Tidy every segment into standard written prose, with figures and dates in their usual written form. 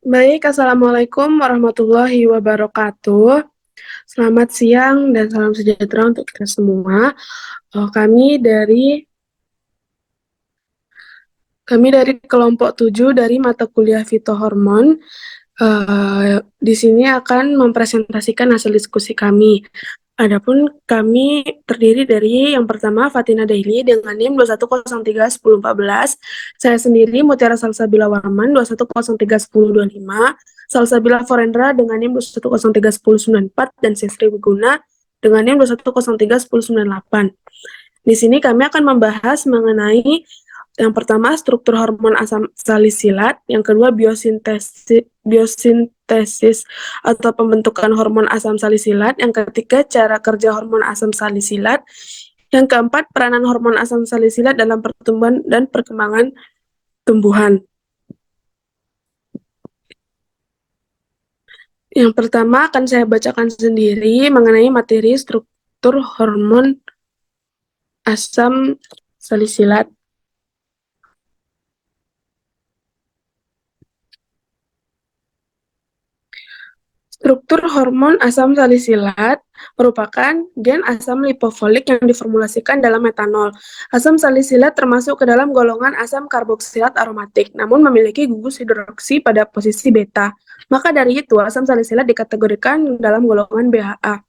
Baik, Assalamualaikum warahmatullahi wabarakatuh. Selamat siang dan salam sejahtera untuk kita semua. Kami dari kelompok 7 dari mata kuliah fitohormon. Di sini akan mempresentasikan hasil diskusi kami. Adapun kami terdiri dari yang pertama Fatina Daily dengan NIM 21031014, saya sendiri Mutiara Salsabila Warman 21031025, Salsabila Forendra dengan NIM 21031094 dan Sisri Wiguna dengan NIM 21031098. Di sini kami akan membahas mengenai yang pertama struktur hormon asam salisilat, yang kedua biosintesis atau pembentukan hormon asam salisilat, yang ketiga cara kerja hormon asam salisilat, yang keempat peranan hormon asam salisilat dalam pertumbuhan dan perkembangan tumbuhan. Yang pertama akan saya bacakan sendiri mengenai materi struktur hormon asam salisilat. Struktur hormon asam salisilat merupakan gen asam lipofolik yang diformulasikan dalam metanol. Asam salisilat termasuk ke dalam golongan asam karboksilat aromatik, namun memiliki gugus hidroksi pada posisi beta. Maka dari itu, asam salisilat dikategorikan dalam golongan BHA.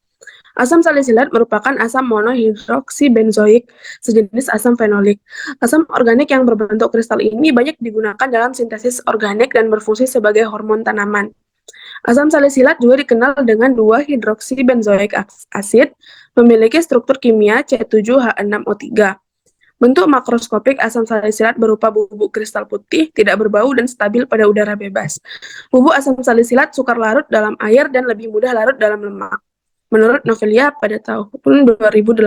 Asam salisilat merupakan asam monohidroksibenzoik, sejenis asam fenolik. Asam organik yang berbentuk kristal ini banyak digunakan dalam sintesis organik dan berfungsi sebagai hormon tanaman. Asam salisilat juga dikenal dengan 2-hidroksibenzoik acid, memiliki struktur kimia C7H6O3. Bentuk makroskopik asam salisilat berupa bubuk kristal putih, tidak berbau dan stabil pada udara bebas. Bubuk asam salisilat sukar larut dalam air dan lebih mudah larut dalam lemak, menurut Novelia pada tahun 2018.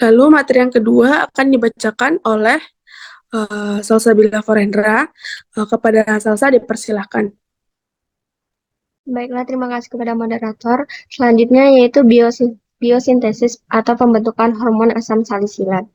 Lalu materi yang kedua akan dibacakan oleh Salsabila Forendra. Kepada Salsa dipersilahkan. Baiklah, terima kasih kepada moderator. Selanjutnya yaitu biosintesis atau pembentukan hormon asam salisilat.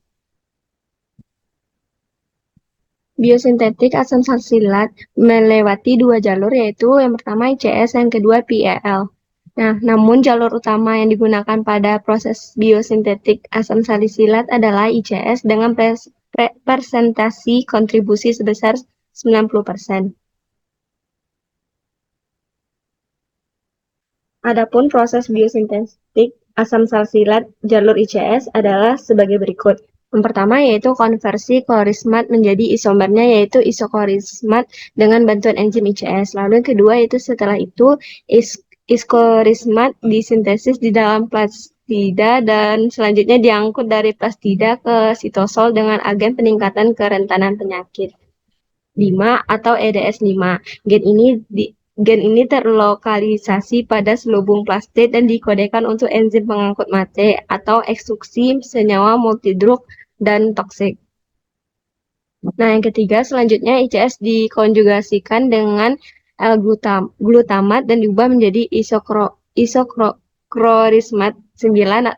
Biosintetik asam salisilat melewati dua jalur, yaitu yang pertama ICS, yang kedua PEL. Nah, namun jalur utama yang digunakan pada proses biosintetik asam salisilat adalah ICS dengan presentasi kontribusi sebesar 90%. Adapun proses biosintetik asam salsilat jalur ICS adalah sebagai berikut. Yang pertama yaitu konversi klorismat menjadi isomernya, yaitu isoklorismat dengan bantuan enzim ICS. Lalu yang kedua yaitu setelah itu isklorismat disintesis di dalam plastida dan selanjutnya diangkut dari plastida ke sitosol dengan agen peningkatan kerentanan penyakit 5 atau EDS5. Gen ini terlokalisasi pada selubung plastid dan dikodekan untuk enzim pengangkut mate atau ekstruksi senyawa multidrug dan toksik. Nah, yang ketiga selanjutnya ICS dikonjugasikan dengan glutamat dan diubah menjadi isoklorismat 9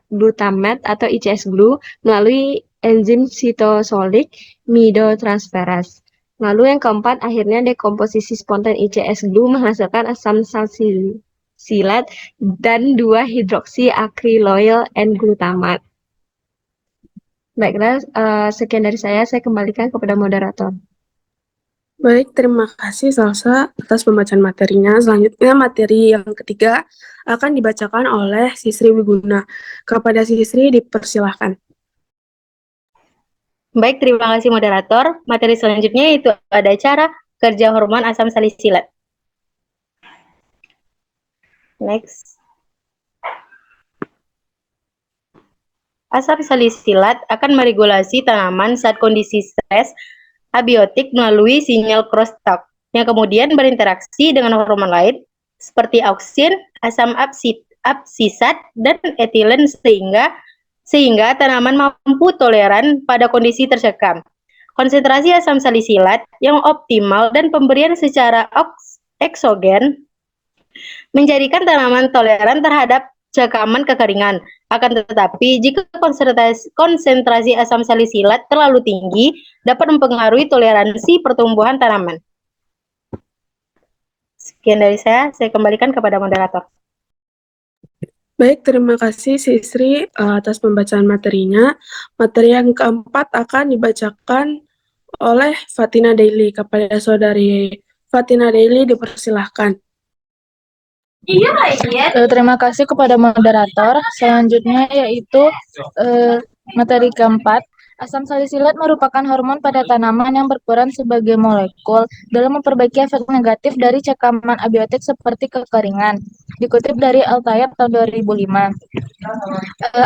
glutamat atau ICS GLU melalui enzim sitosolik midotransferase. Lalu yang keempat, akhirnya dekomposisi spontan ICS GLU menghasilkan asam salsilat dan 2-hidroksiakriloil N-glutamat. Baiklah, sekian dari saya kembalikan kepada moderator. Baik, terima kasih Salsa atas pembacaan materinya. Selanjutnya materi yang ketiga akan dibacakan oleh Sisri Wiguna. Kepada Sisri dipersilahkan. Baik, terima kasih moderator. Materi selanjutnya yaitu ada cara kerja hormon asam salisilat. Next. Asam salisilat akan meregulasi tanaman saat kondisi stres abiotik melalui sinyal crosstalk yang kemudian berinteraksi dengan hormon lain seperti auksin, asam absisat, dan etilen sehingga tanaman mampu toleran pada kondisi tersekam. Konsentrasi asam salisilat yang optimal dan pemberian secara eksogen menjadikan tanaman toleran terhadap jika aman kekeringan. Akan tetapi, jika konsentrasi asam salisilat terlalu tinggi, dapat mempengaruhi toleransi pertumbuhan tanaman. Sekian dari saya kembalikan kepada moderator. Baik, terima kasih Sisri atas pembacaan materinya. Materi yang keempat akan dibacakan oleh Fatina Daily. Kepada saudari Fatina Daily dipersilahkan. Terima kasih kepada moderator. Selanjutnya yaitu materi keempat. Asam salisilat merupakan hormon pada tanaman yang berperan sebagai molekul dalam memperbaiki efek negatif dari cekaman abiotik seperti kekeringan. Dikutip dari Al-Tayyab tahun 2005.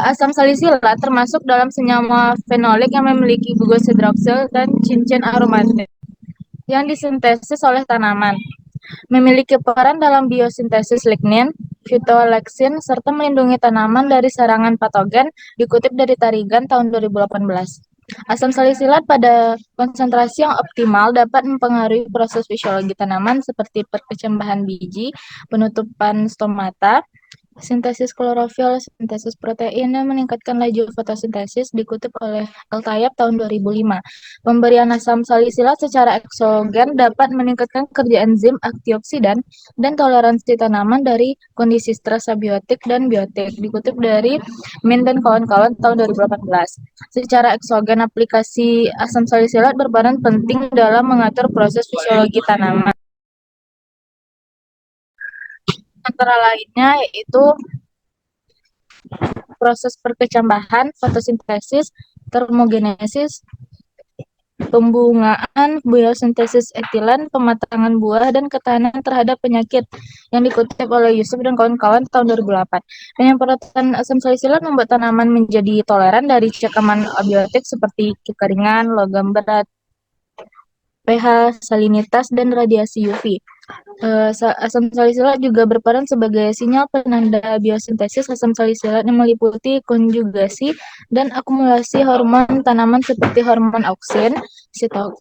Asam salisilat termasuk dalam senyawa fenolik yang memiliki gugus hidroksil dan cincin aromatik yang disintesis oleh tanaman. Memiliki peran dalam biosintesis lignin, fitoleksin, serta melindungi tanaman dari serangan patogen, dikutip dari Tarigan tahun 2018. Asam salisilat pada konsentrasi yang optimal dapat mempengaruhi proses fisiologi tanaman seperti perkecambahan biji, penutupan stomata, sintesis klorofil, sintesis protein, dan meningkatkan laju fotosintesis, dikutip oleh Al-Tayyab tahun 2005. Pemberian asam salisilat secara eksogen dapat meningkatkan kerja enzim antioksidan dan toleransi tanaman dari kondisi stres abiotik dan biotik, dikutip dari Min dan kawan-kawan tahun 2018. Secara eksogen, aplikasi asam salisilat berperan penting dalam mengatur proses fisiologi tanaman. Antara lainnya yaitu proses perkecambahan, fotosintesis, termogenesis, pembungaan, biosintesis etilen, pematangan buah, dan ketahanan terhadap penyakit yang dikutip oleh Yusuf dan kawan-kawan tahun 2008. Penyemprotan asam salisilat membuat tanaman menjadi toleran dari cekaman abiotik seperti kekeringan, logam berat, pH, salinitas, dan radiasi UV. Asam salisilat juga berperan sebagai sinyal penanda biosintesis asam salisilat yang meliputi konjugasi dan akumulasi hormon tanaman seperti hormon auksin,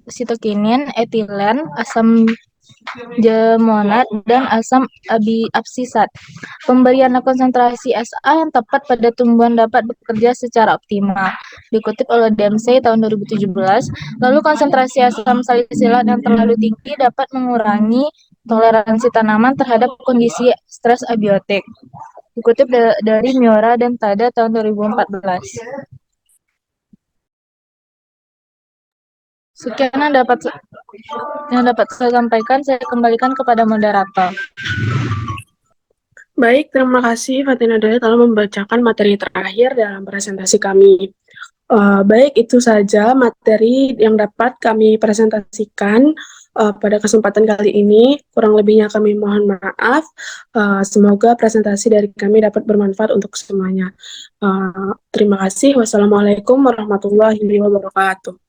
sitokinin, etilen, asam jemonat, dan asam absisat. Pemberian konsentrasi SA yang tepat pada tumbuhan dapat bekerja secara optimal. Dikutip oleh Dempsey tahun 2017, lalu konsentrasi asam salisilat yang terlalu tinggi dapat mengurangi toleransi tanaman terhadap kondisi stres abiotik. Dikutip dari Miura dan Tada tahun 2014. Sekian yang dapat saya sampaikan, saya kembalikan kepada moderator. Baik, terima kasih Fatina Daily telah membacakan materi terakhir dalam presentasi kami. Baik, itu saja materi yang dapat kami presentasikan pada kesempatan kali ini. Kurang lebihnya kami mohon maaf. Semoga presentasi dari kami dapat bermanfaat untuk semuanya. Terima kasih. Wassalamualaikum warahmatullahi wabarakatuh.